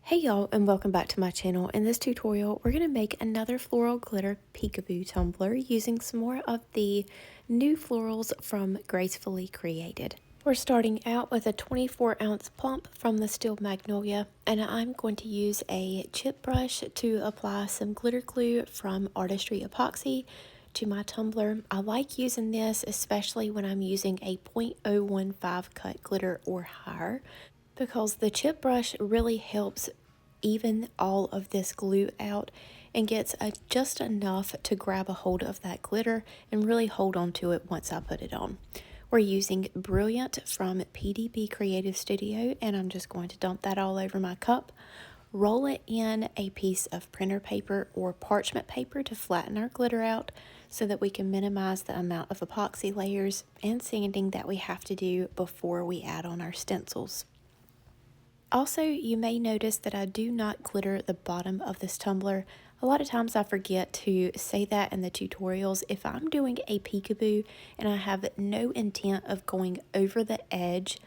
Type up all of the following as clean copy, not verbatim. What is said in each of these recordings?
Hey y'all, and welcome back to my channel. In this tutorial, we're going to make another floral glitter peekaboo tumbler using some more of the new florals from Gracefully Created. We're starting out with a 24-ounce plump from the Steel Magnolia, and I'm going to use a chip brush to apply some glitter glue from Artistry Epoxy to my tumbler. I like using this especially when I'm using a 0.015 cut glitter or higher, because the chip brush really helps even all of this glue out and gets just enough to grab a hold of that glitter and really hold on to it once I put it on. We're using Brilliant from PDB Creative Studio, and I'm just going to dump that all over my cup. Roll it in a piece of printer paper or parchment paper to flatten our glitter out so that we can minimize the amount of epoxy layers and sanding that we have to do before we add on our stencils. Also, you may notice that I do not glitter the bottom of this tumbler. A lot of times I forget to say that in the tutorials. If I'm doing a peekaboo and I have no intent of going over the edge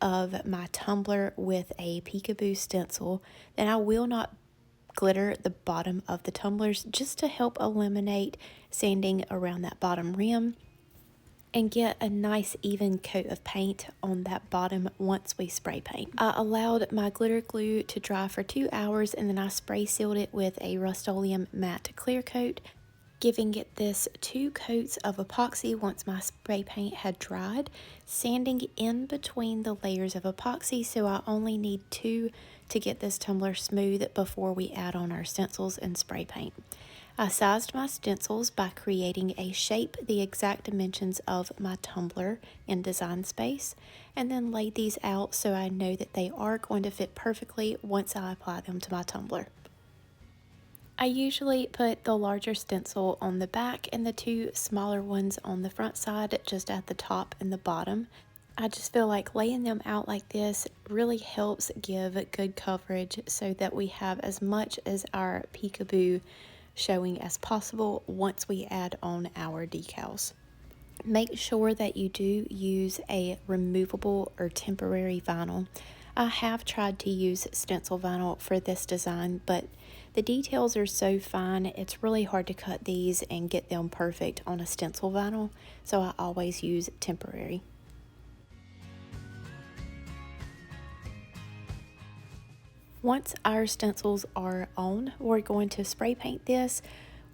of my tumbler with a peekaboo stencil, then I will not glitter the bottom of the tumblers, just to help eliminate sanding around that bottom rim and get a nice even coat of paint on that bottom once we spray paint. I allowed my glitter glue to dry for 2 hours, and then I spray sealed it with a Rust-Oleum matte clear coat, giving it this 2 coats of epoxy once my spray paint had dried, sanding in between the layers of epoxy, so I only need 2 to get this tumbler smooth before we add on our stencils and spray paint. I sized my stencils by creating a shape the exact dimensions of my tumbler in Design Space, and then laid these out so I know that they are going to fit perfectly once I apply them to my tumbler. I usually put the larger stencil on the back and the 2 smaller ones on the front side, just at the top and the bottom. I just feel like laying them out like this really helps give good coverage so that we have as much as our peekaboo showing as possible once we add on our decals. Make sure that you do use a removable or temporary vinyl. I have tried to use stencil vinyl for this design, but the details are so fine, it's really hard to cut these and get them perfect on a stencil vinyl, so I always use temporary. Once our stencils are on, we're going to spray paint this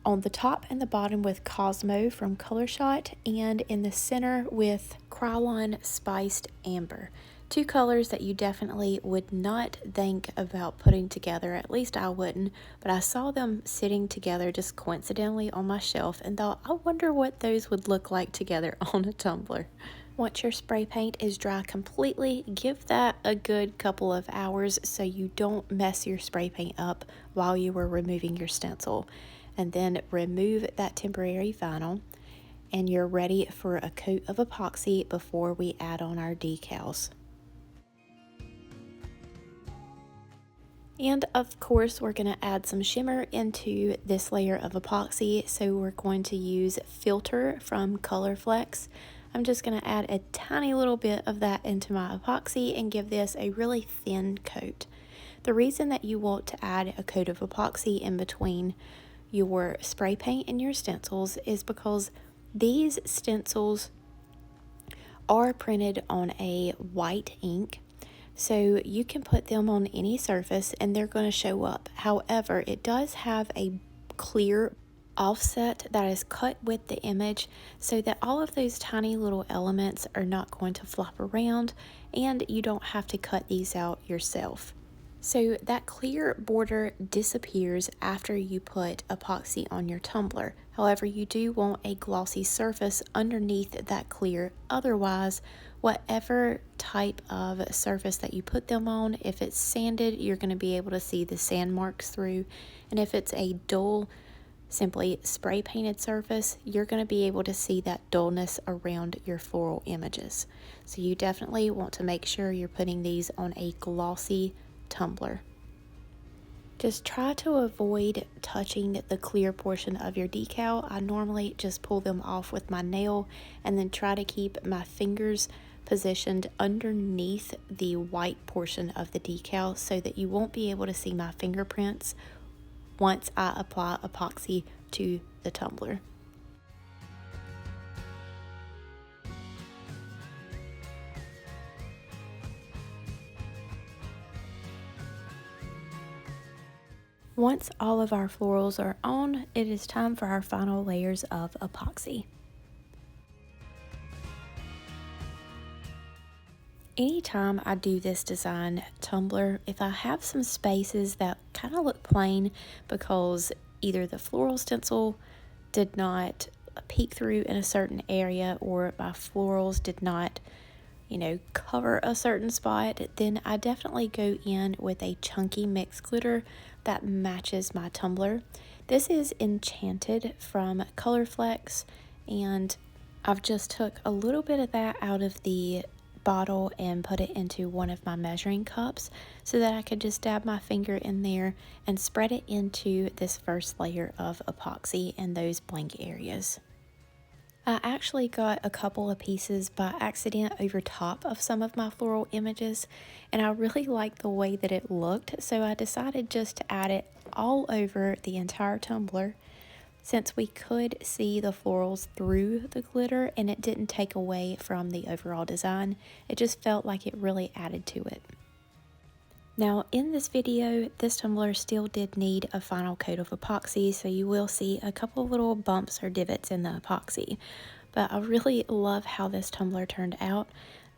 on the top and the bottom with Cosmo from Color Shot, and in the center with Krylon Spiced Amber. 2 colors that you definitely would not think about putting together, at least I wouldn't, but I saw them sitting together just coincidentally on my shelf and thought, I wonder what those would look like together on a tumbler. Once your spray paint is dry completely, give that a good couple of hours so you don't mess your spray paint up while you were removing your stencil. And then remove that temporary vinyl, and you're ready for a coat of epoxy before we add on our decals. And of course, we're going to add some shimmer into this layer of epoxy, so we're going to use Filter from COLORFLEX. I'm just going to add a tiny little bit of that into my epoxy and give this a really thin coat. The reason that you want to add a coat of epoxy in between your spray paint and your stencils is because these stencils are printed on a white ink, so you can put them on any surface and they're going to show up. However, it does have a clear offset that is cut with the image so that all of those tiny little elements are not going to flop around, and you don't have to cut these out yourself. So that clear border disappears after you put epoxy on your tumbler. However, you do want a glossy surface underneath that clear. Otherwise, whatever type of surface that you put them on, if it's sanded, you're going to be able to see the sand marks through. And if it's a dull, simply spray painted surface, you're going to be able to see that dullness around your floral images. So you definitely want to make sure you're putting these on a glossy tumbler. Just try to avoid touching the clear portion of your decal. I normally just pull them off with my nail and then try to keep my fingers positioned underneath the white portion of the decal so that you won't be able to see my fingerprints once I apply epoxy to the tumbler. Once all of our florals are on, it is time for our final layers of epoxy. Anytime I do this design tumbler, if I have some spaces that kind of look plain because either the floral stencil did not peek through in a certain area or my florals did not, cover a certain spot, then I definitely go in with a chunky mixed glitter that matches my tumbler. This is Enchanted from COLORFLEX, and I've just took a little bit of that out of the bottle and put it into one of my measuring cups so that I could just dab my finger in there and spread it into this first layer of epoxy in those blank areas. I actually got a couple of pieces by accident over top of some of my floral images, and I really liked the way that it looked, so I decided just to add it all over the entire tumbler. Since we could see the florals through the glitter and it didn't take away from the overall design, it just felt like it really added to it. Now in this video, this tumbler still did need a final coat of epoxy, so you will see a couple little bumps or divots in the epoxy. But I really love how this tumbler turned out.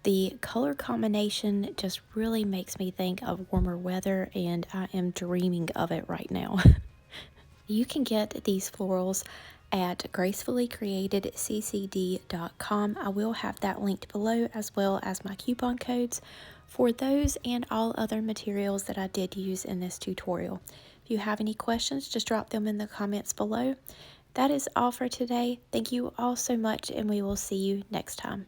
The color combination just really makes me think of warmer weather, and I am dreaming of it right now. You can get these florals at GRACEFULLYCreatedCCD.com. I will have that linked below, as well as my coupon codes for those and all other materials that I did use in this tutorial. If you have any questions, just drop them in the comments below. That is all for today. Thank you all so much, and we will see you next time.